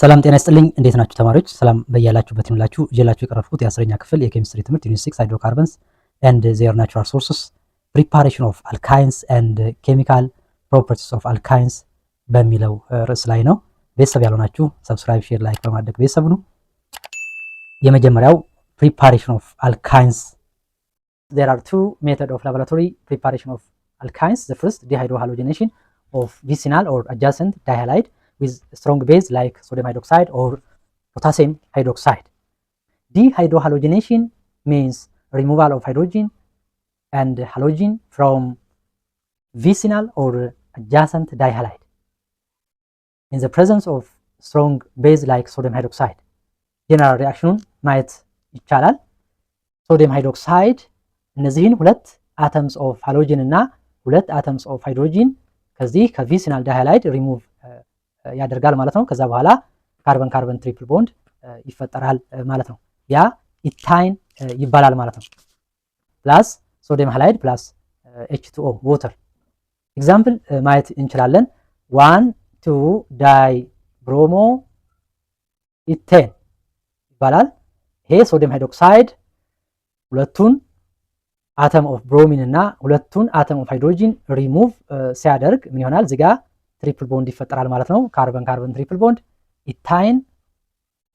ሰላም ጤና ይስጥልኝ። እንዴት ናችሁ ተማሪዎች? ሰላም በያላችሁበት ይሁንላችሁ። ይዤላችሁ የቀረብኩት የ10ኛ ክፍል የኬሚስትሪ ትምህርት ዩኒት 6 ሃይድሮካርበንስ ኤንድ ዜር ናቹራል ሶርስስ ፕሪፓሬሽን ኦፍ አልካይንስ ኤንድ ኬሚካል ፕሮፐርቲስ ኦፍ አልካይንስ በሚለው ርዕስ ላይ ነው። ቤተሰብ ያልሆናችሁ ሰብስክራይብ፣ ሼር፣ ላይክ በማድረግ ቤተሰብ ነው። የመጀመሪያው ፕሪፓሬሽን ኦፍ አልካይንስ። there are two methods of laboratory preparation of alkynes. The first, dehydrohalogenation of vicinal or adjacent dihalide with strong base like sodium hydroxide or potassium hydroxide. Dehydrohalogenation means removal of hydrogen and halogen from vicinal or adjacent dihalide in the presence of strong base like sodium hydroxide. General reaction ማየት ይቻላል። ሶዲየም ሃይድሮክሳይድ እነዚህን ሁለት አተምስ ኦፍ ሃሎጂን እና ሁለት አተምስ ኦፍ ሃይድሮጂን ከዚህ ከቪሲናል ዳይሃላይድ ሪሙቭ ያደርጋል ማለት ነው። ከዛ በኋላ ካርበን ካርበን ትሪፕል ቦንድ ይፈጠራል ማለት ነው። ያ ኢታይን ይባላል ማለት ነው። ፕላስ ሶዲየም ሃላይድ ፕላስ H2O ዋተር ኤግዛምፕል ማየት እንችላለን። 1 2 ዳይ ብሮሞ ኢቴን ይባላል። ይሄ ሶዲየም ሃይድሮክሳይድ ሁለቱን አተም ኦፍ ብሮሚን እና ሁለቱን አተም ኦፍ ሃይድሮጂን ሪሙቭ ሲያደርግ ምን ይሆናል? እዚህ ጋር ትሪፕል ቦንድ ይፈጠራል ማለት ነው። ካርበን ካርበን ትሪፕል ቦንድ ኢታይን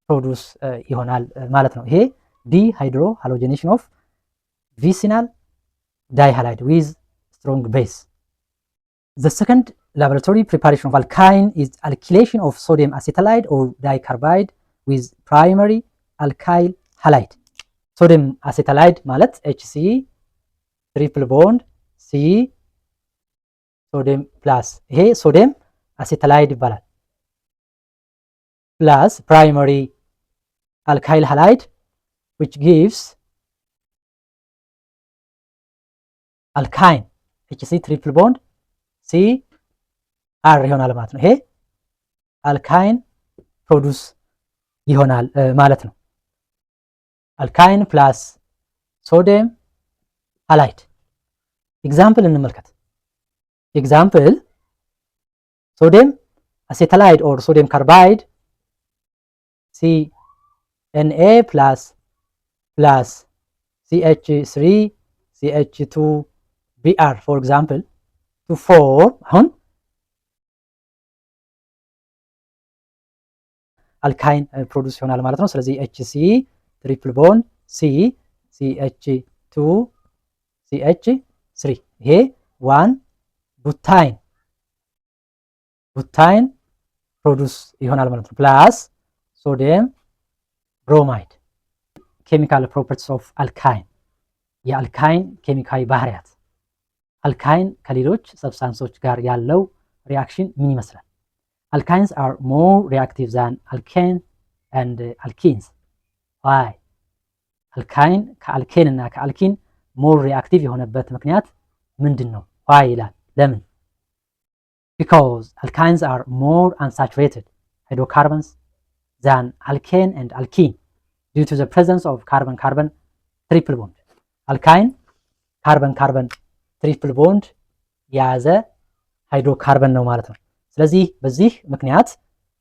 ፕሮዱስ ይሆናል ማለት ነው። ይሄ ዲሃይድሮ ሃሎጂኔሽን ኦፍ ቪሲናል ዳይሃላይድ ዊዝ ስትሮንግ ቤዝ። The second laboratory preparation of alkyne is alkylation of sodium acetylide or dicarbide with primary alkyl halide. ሶዲየም አሴታላይድ ማለት HC ትሪፕል ቦንድ C ሶዲየም ፕላስ ይሄ ሶዲየም አሴታላይድ ይባላል። ፕላስ ፕራይመሪ አልካይል ሃላይድ which gives alkyne HC ትሪፕል ቦንድ C R ይሆናል ማለት ነው። ይሄ አልካይን ፕሮዱስ ይሆናል ማለት ነው። አልካይን ፕላስ ሶዲየም ሃላይድ ኤግዛምፕል እንመልከት። ኤግዛምፕል ሶዲየም አሴታላይድ ኦር ሶዲየም ካርባይድ CNA ፕላስ CH3 CH2 Br for example to form አሁን አልካይን ፕሮዱስ ይሆናል ማለት ነው። ስለዚህ HC ትሪፕል ቦንድ C CH2 CH3 ይሄ 1 ቡታይን ፕሮዱስ ይሆናል ማለት ነው። ፕላስ ሶዲየም ብሮማይድ። ኬሚካል ፕሮፐርቲስ ኦፍ አልካይን፣ የአልካይን ኬሚካዊ ባህሪያት። አልካይን ከሌሎች ሰብስታንሶች ጋር ያለው ሪአክሽን ምን ይመስላል? Alkynes are more reactive than alkane and alkenes. Why? አልካይን ከአልኬን እና ከአልኪን ሞር ሪአክቲቭ የሆነበት ምክንያት ምንድን ነው? ዋይ ይላል። ለምን? Because alkynes are more unsaturated hydrocarbons than alkane and alkene due to the presence of carbon-carbon triple bond. አልካይን ካርበን ትሪፕል ቦንድ የያዘ ሃይድሮካርበን ነው ማለት ነው። ስለዚህ በዚህ ምክንያት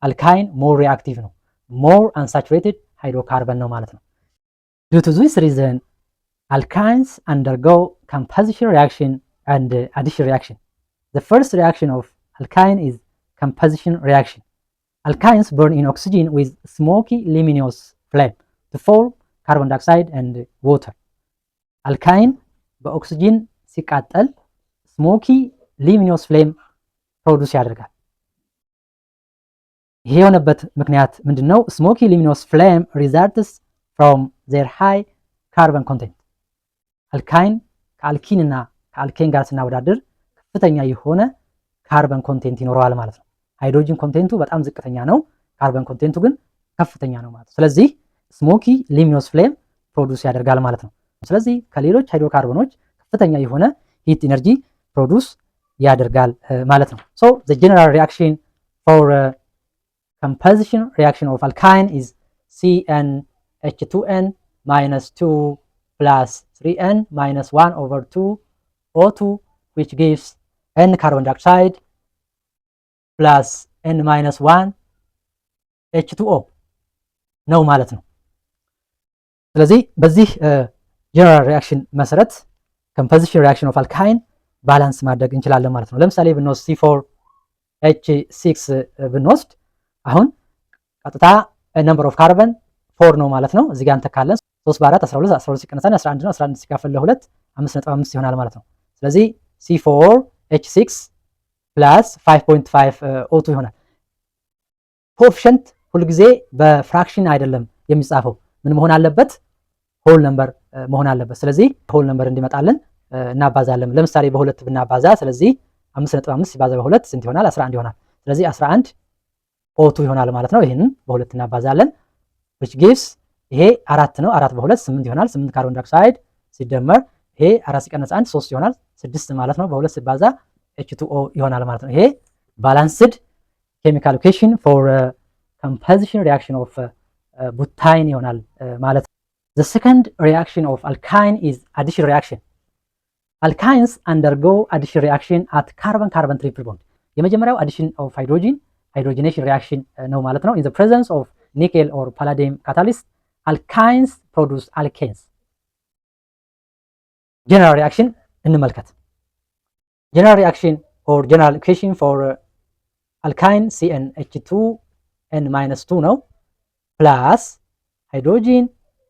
አልካይን ሞር ሪአክቲቭ ነው፣ ሞር አንሳቹሬትድ ሃይድሮካርበን ነው ማለት ነው። Due to this reason, alkynes undergo composition reaction and addition reaction. The first reaction of alkyne is composition reaction. Alkynes burn in oxygen with smoky luminous flame to form carbon dioxide and water. Alkyne በኦክሲጂን ሲቃጠል ስሞኪ ሉሚኖስ ፍሌም ፕሮዱስ ያደርጋል። ይሄ የሆነበት ምክንያት ምንድነው? ስሞኪ ሉሚኖስ ፍሌም results from their high carbon content. አልካይን ከአልኪን እና ከአልኬን ጋር ስናወዳድር ከፍተኛ የሆነ ካርበን ኮንቴንት ይኖረዋል ማለት ነው። ሃይድሮጂን ኮንቴንቱ በጣም ዝቅተኛ ነው፣ ካርበን ኮንቴንቱ ግን ከፍተኛ ነው ማለት ነው። ስለዚህ ስሞኪ ሉሚኖስ ፍሌም ፕሮዱስ ያደርጋል ማለት ነው። ስለዚህ ከሌሎች ሃይድሮካርቦኖች ከፍተኛ የሆነ ሂት ኢነርጂ ፕሮዱስ ያደርጋል ማለት ነው። So the general reaction for composition reaction of alkyne is CnH2n minus 2 plus 3n minus 1 over 2 O2 which gives n carbon dioxide plus n minus 1 ኤች2ኦ ነው ማለት ነው። ስለዚህ በዚህ ጀነራል ሪያክሽን መሰረት ኮምፖዚሽን ሪያክሽን ኦፍ አልካይን ባላንስ ማድረግ እንችላለን ማለት ነው። ለምሳሌ ብንወስድ C4H6 ብንወስድ አሁን ቀጥታ ነምበር ኦፍ ካርበን 4 ነው ማለት ነው። እዚህ ጋር እንተካለን 3 በ4 12 12 ሲቀነስ 11 ነው። 11 ሲካፈል ለ2 5.5 ይሆናል ማለት ነው። ስለዚህ C4H6 ፕላስ 5.5 O2 ይሆናል። ኮኤፊሽንት ሁልጊዜ በፍራክሽን አይደለም የሚጻፈው፣ ምን መሆን አለበት? ሆል ነምበር መሆን አለበት። ስለዚህ ሆል ነምበር እንዲመጣልን እናባዛለን። ለምሳሌ በሁለት ብናባዛ፣ ስለዚህ 5.5 ሲባዛ በሁለት ስንት ይሆናል? 11 ይሆናል። ስለዚህ 11 O2 ይሆናል ማለት ነው። ይሄንን በሁለት እናባዛለን which gives ይሄ 4 ነው። 4 በሁለት 8 ይሆናል። 8 ካርቦን ዳይኦክሳይድ ሲደመር ይሄ 4 ሲቀነስ 1 3 ይሆናል። 6 ማለት ነው። በሁለት ሲባዛ H2O ይሆናል ማለት ነው። ይሄ ባላንስድ ኬሚካል ኢኩዌሽን ፎር composition reaction of butane ይሆናል ማለት ነው። The second reaction of alkyne is addition reaction. Alkynes undergo addition reaction at carbon-carbon triple bond. የመጀመሪያው addition of hydrogenation reaction ነው ማለት ነው። In the presence of nickel or palladium catalyst, alkynes produce alkanes. General reaction እንመልከት። General reaction or general equation for alkyne CnH2n-2 ነው plus hydrogen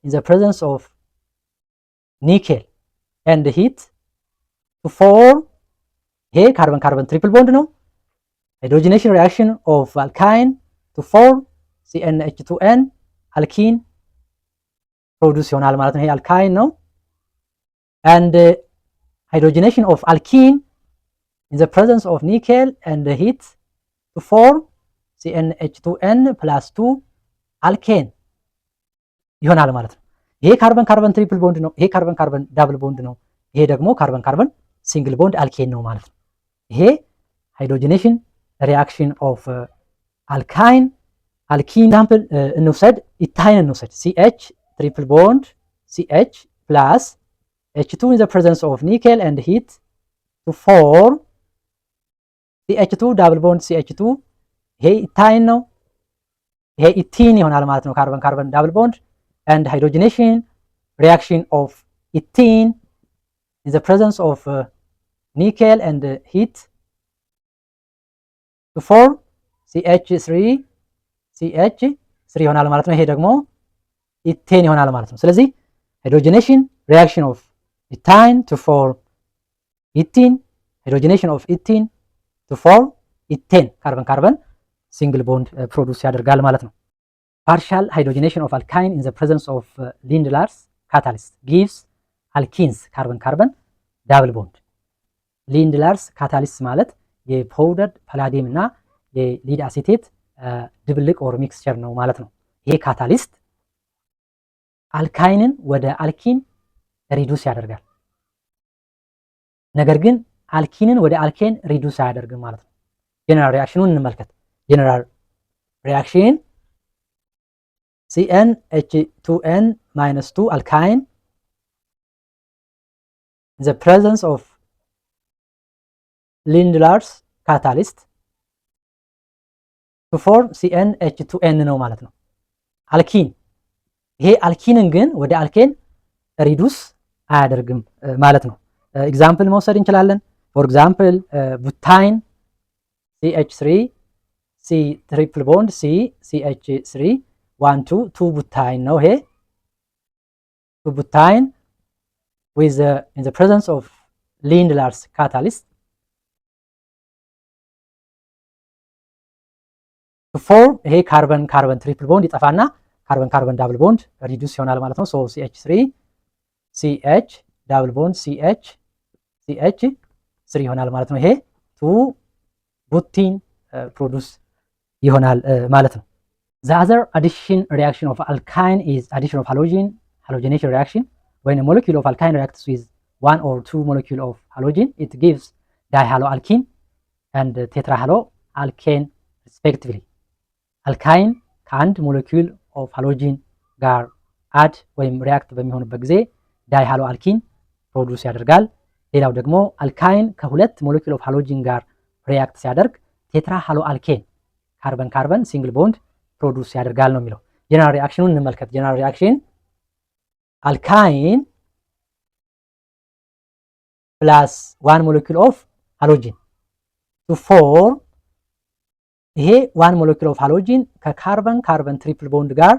in the presence of nickel and heat to form ይሄ ካርበን ካርበን ትሪፕል ቦንድ ነው። hydrogenation reaction of alkyne to form CnH2n alkene produce ይሆናል ማለት ነው። ይሄ alkyne ነው and hydrogenation of alkene in the presence of nickel and heat to form CnH2n plus 2 alkane ይሆናል ማለት ነው። ይሄ ካርበን ካርበን ትሪፕል ቦንድ ነው። ይሄ ካርበን ካርበን ዳብል ቦንድ ነው። ይሄ ደግሞ ካርበን ካርበን ሲንግል ቦንድ አልኬን ነው ማለት ነው። ይሄ ሃይድሮጂኔሽን ሪአክሽን ኦፍ አልካይን አልኪን ኤግዛምፕል እንውሰድ። ኢታይን እንውሰድ። CH ትሪፕል ቦንድ CH ፕላስ H2 in the presence of nickel and heat to form CH2 ዳብል ቦንድ CH2 ይሄ ኢታይን ነው። ይሄ ኢቲን ይሆናል ማለት ነው። ካርበን ካርበን ዳብል ቦንድ and hydrogenation reaction of ethene in the presence of nickel and heat to form CH3 ይሆናል ማለት ነው። ይሄ ደግሞ ኢቴን ይሆናል ማለት ነው። ስለዚህ hydrogenation reaction of ethene to form ethene, hydrogenation of ethene to form ethane ካርበን ካርበን ሲንግል ቦንድ ፕሮዲውስ ያደርጋል ማለት ነው። Partial hydrogenation of alkyne in the presence of Lindlar's catalyst gives alkenes carbon carbon double bond. Lindlar's catalyst ማለት የፓውደርድ ፓላዲየም እና የሊድ አሴቴት ድብልቅ ኦር ሚክስቸር ነው ማለት ነው። ይሄ ካታሊስት አልካይንን ወደ አልኪን ሪዱስ ያደርጋል። ነገር ግን አልኪንን ወደ አልኬን ሪዱስ አያደርግም ማለት ነው። ጀነራል ሪአክሽኑን እንመልከት። ጀነራል ሪአክሽን CnH2n-2 alkyne in the presence of Lindlar's catalyst to form CnH2n ነው ማለት ነው። አልኪን ይሄ አልኪንን ግን ወደ አልኬን ሪዱስ አያደርግም ማለት ነው። ኤግዛምፕል መውሰድ እንችላለን። ፎር ኤግዛምፕል ቡታይን CH3 C ትሪፕል ቦንድ C CH3 1 2 2 ቡታይን ነው። ይሄ 2 ቡታይን with in the presence of Lindlar's catalyst to form ይሄ ካርበን ካርበን ትሪፕል ቦንድ ይጠፋና ካርበን ካርበን ዳብል ቦንድ ሪዱስ ይሆናል ማለት ነው። ሶ CH3 CH ዳብል ቦንድ CH CH3 ይሆናል ማለት ነው። ይሄ 2 ቡቲን ፕሮዲውስ ይሆናል ማለት ነው። The other addition reaction of alkyne is addition of halogen, halogenation reaction. When a molecule of alkyne reacts with one or two molecule of halogen, it gives dihaloalkene and tetrahaloalkane respectively. Alkyne ከአንድ ሞለኪውል ኦፍ ሃሎጂን ጋር አድ ወይም ሪያክት በሚሆንበት ጊዜ ዳይሃሎአልኪን ፕሮዲውስ ያደርጋል። ሌላው ደግሞ አልካይን ከሁለት ሞለኪውል ኦፍ ሃሎጂን ጋር ሪያክት ሲያደርግ ቴትራሃሎአልኬን ካርበን ካርበን ሲንግል ቦንድ ፕሮዱስ ያደርጋል ነው የሚለው። ጀነራል ሪአክሽኑን እንመልከት። ጀነራል ሪአክሽን አልካይን ፕላስ ዋን ሞለኪል ኦፍ ሃሎጂን ቱ ፎርም ይሄ ዋን ሞለኪል ኦፍ ሃሎጂን ከካርበን ካርበን ትሪፕል ቦንድ ጋር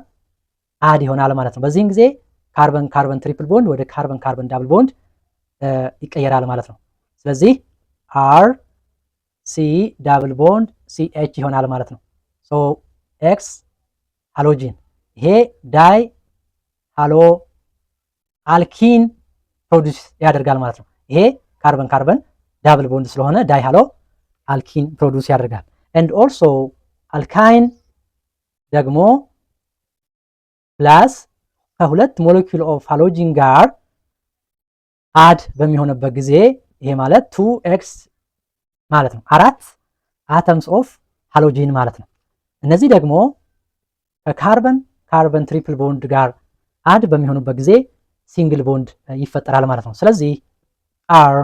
አድ ይሆናል ማለት ነው። በዚህን ጊዜ ካርበን ካርበን ትሪፕል ቦንድ ወደ ካርበን ካርበን ዳብል ቦንድ ይቀየራል ማለት ነው። ስለዚህ አር ሲ ዳብል ቦንድ ሲ ኤች ይሆናል ማለት ነው። ሶ ኤክስ ሃሎጂን ይሄ ዳይ ሃሎ አልኪን ፕሮዲስ ያደርጋል ማለት ነው። ይሄ ካርበን ካርበን ዳብል ቦንድ ስለሆነ ዳይ ሃሎ አልኪን ፕሮዲስ ያደርጋል። ኤንድ ኦልሶ አልካይን ደግሞ ፕላስ ከሁለት ሞለኪል ኦፍ ሃሎጂን ጋር አድ በሚሆንበት ጊዜ ይሄ ማለት 2x ማለት ነው። 4 አተምስ ኦፍ ሃሎጂን ማለት ነው። እነዚህ ደግሞ ከካርበን ካርበን ትሪፕል ቦንድ ጋር አድ በሚሆኑበት ጊዜ ሲንግል ቦንድ ይፈጠራል ማለት ነው። ስለዚህ አር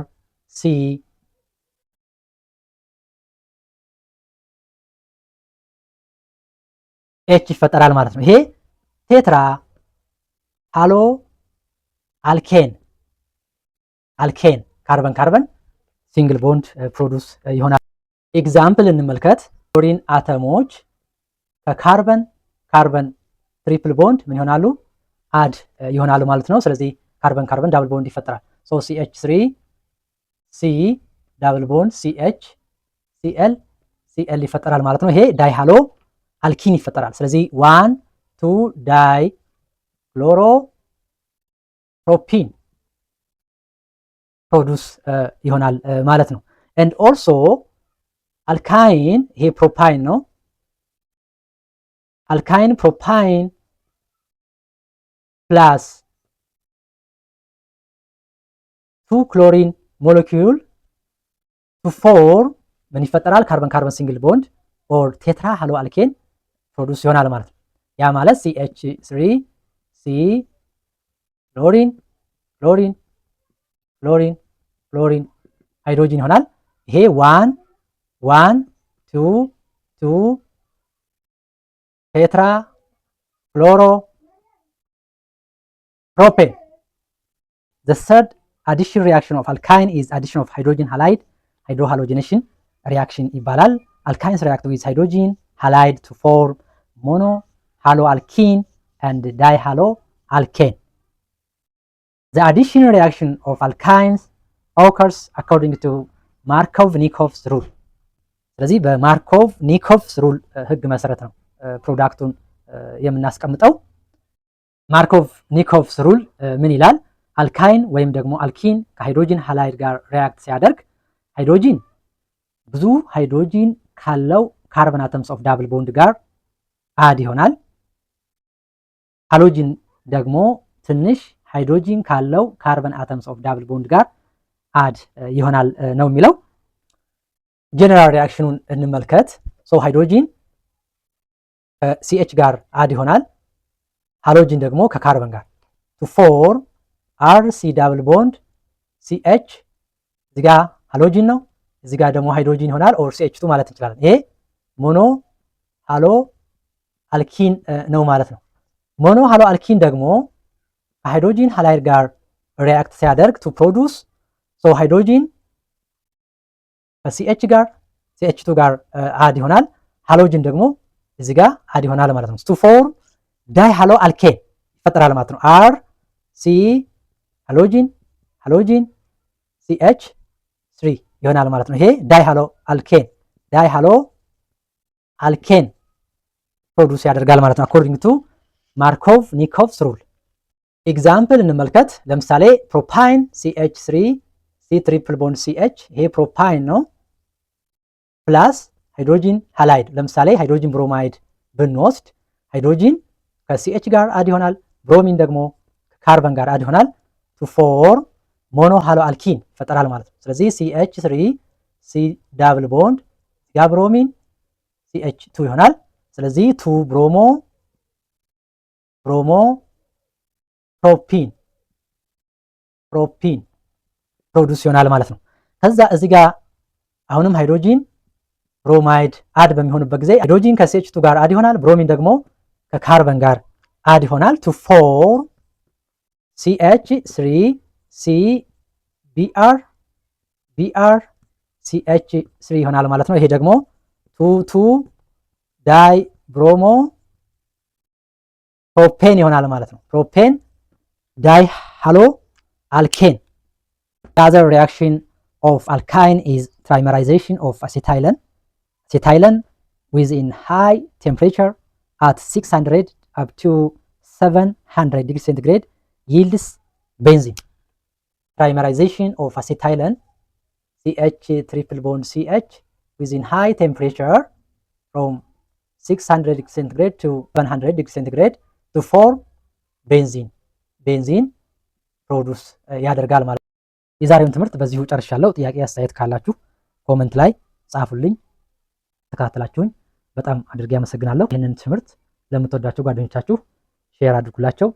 ሲ ኤች ይፈጠራል ማለት ነው። ይሄ ቴትራ ሃሎ አልኬን ካርበን ካርበን ሲንግል ቦንድ ፕሮዱስ ይሆናል። ኤግዛምፕል እንመልከት። ክሎሪን አተሞች ከካርበን ካርበን ትሪፕል ቦንድ ምን ይሆናሉ? አድ ይሆናሉ ማለት ነው። ስለዚህ ካርበን ካርበን ዳብል ቦንድ ይፈጠራል። ሶ CH3 C ዳብል ቦንድ CH CL ይፈጠራል ማለት ነው። ይሄ ዳይ ሃሎ አልኪን ይፈጠራል። ስለዚህ 1 2 ዳይ ክሎሮ ፕሮፒን ፕሮዱስ ይሆናል ማለት ነው። ኤንድ ኦልሶ አልካይን ይሄ ፕሮፓይን ነው። አልካይን ፕሮፓይን ፕላስ 2 ክሎሪን ሞለኪውል ቱ ፎርም ምን ይፈጠራል? ካርበን ካርበን ሲንግል ቦንድ ኦር ቴትራ ሃሎ አልኬን ፕሮዱስ ይሆናል ማለት ነው። ያ ማለት CH3 C ክሎሪን ክሎሪን ክሎሪን ክሎሪን ሃይድሮጂን ይሆናል። ይሄ 1 1 2 2 ቴትራ ፍሎሮ ፕሮፔን። The third addition reaction of alkyne is addition of hydrogen halide hydrohalogenation reaction ይባላል። Alkynes react with hydrogen halide to form mono haloalkene and dihaloalkane. The addition reaction of alkynes occurs according to Markov-Nikov's rule. ስለዚህ በማርኮቭ-ኒኮቭስ ሩል ህግ መሰረት ነው ፕሮዳክቱን የምናስቀምጠው። ማርኮቭ-ኒኮቭስ ሩል ምን ይላል? አልካይን ወይም ደግሞ አልኪን ከሃይድሮጂን ሃላይድ ጋር ሪያክት ሲያደርግ ሃይድሮጂን ብዙ ሃይድሮጂን ካለው ካርበን አተምስ ኦፍ ዳብል ቦንድ ጋር አድ ይሆናል። ሃሎጂን ደግሞ ትንሽ ሃይድሮጂን ካለው ካርበን አተምስ ኦፍ ዳብል ቦንድ ጋር አድ ይሆናል ነው የሚለው። ጀነራል ሪአክሽኑን እንመልከት። ሶ ሃይድሮጂን ከሲኤች ጋር አድ ይሆናል። ሃሎጂን ደግሞ ከካርበን ጋር ቱ ፎርም አርሲ ዳብል ቦንድ ሲኤች እዚጋ ሃሎጂን ነው፣ እዚጋ ደግሞ ሃይድሮጂን ይሆናል ኦር ሲኤች ቱ ማለት እንችላለን። ይሄ ሞኖ ሃሎ አልኪን ነው ማለት ነው። ሞኖ ሃሎ አልኪን ደግሞ ከሃይድሮጂን ሃላይድ ጋር ሪአክት ሲያደርግ ቱ ፕሮዱስ ሶ ሃይድሮጂን ከሲኤች ጋር ሲኤች ቱ ጋር አድ ይሆናል። ሃሎጂን ደግሞ እዚህ ጋር አድ ይሆናል ማለት ነው። ቱ ፎርም ዳይ ሃሎ አልኬን ይፈጠራል ማለት ነው። አር ሲ ሃሎጂን ሃሎጂን ሲኤች 3 ይሆናል ማለት ነው። ይሄ ዳይ ሃሎ አልኬን ዳይ ሃሎ አልኬን ፕሮዱስ ያደርጋል ማለት ነው አኮርዲንግ ቱ ማርኮቭ ኒኮቭስ ሩል። ኤግዛምፕል እንመልከት። ለምሳሌ ፕሮፓይን CH3 C ትሪፕል ቦንድ CH ይሄ ፕሮፓይን ነው ፕላስ ሃይድሮጂን ሃላይድ። ለምሳሌ ሃይድሮጂን ብሮማይድ ብንወስድ ሃይድሮጂን ከሲኤች ጋር አድ ይሆናል፣ ብሮሚን ደግሞ ከካርበን ጋር አድ ይሆናል ቱ ፎርም ሞኖ ሃሎ አልኪን ይፈጠራል ማለት ነው። ስለዚህ CH3 C ዳብል ቦንድ ያ ብሮሚን CH2 ይሆናል። ስለዚህ ቱ ብሮሞ ፕሮፒን ፕሮዱስ ይሆናል ማለት ነው። ከዛ እዚህ ጋር አሁንም ሃይድሮጂን ብሮማይድ አድ በሚሆንበት ጊዜ ሃይድሮጂን ከሲኤች2 ጋር አድ ይሆናል። ብሮሚን ደግሞ ከካርበን ጋር አድ ይሆናል ቱ ፎርም CH3 CBr CH3 ይሆናል ማለት ነው። ይሄ ደግሞ 2 ዳይ ብሮሞ ፕሮፔን ይሆናል ማለት ነው። ፕሮፔን ዳይ ሃሎ አልኬን። The other reaction of alkyne is trimerization of acetylene. Acetylene within high temperature at 600 up to 700 degrees centigrade yields benzene. Trimerization of acetylene CH triple bond CH within high temperature from 600 degrees centigrade to 700 degrees centigrade to form benzene. Benzene produce ያደርጋል ማለት ነው። የዛሬውን ትምህርት በዚሁ ጨርሻለሁ። ጥያቄ አስተያየት ካላችሁ ኮመንት ላይ ጻፉልኝ። ተከታተላችሁኝ በጣም አድርጌ አመሰግናለሁ። ይህንን ትምህርት ለምትወዳቸው ጓደኞቻችሁ ሼር አድርጉላቸው።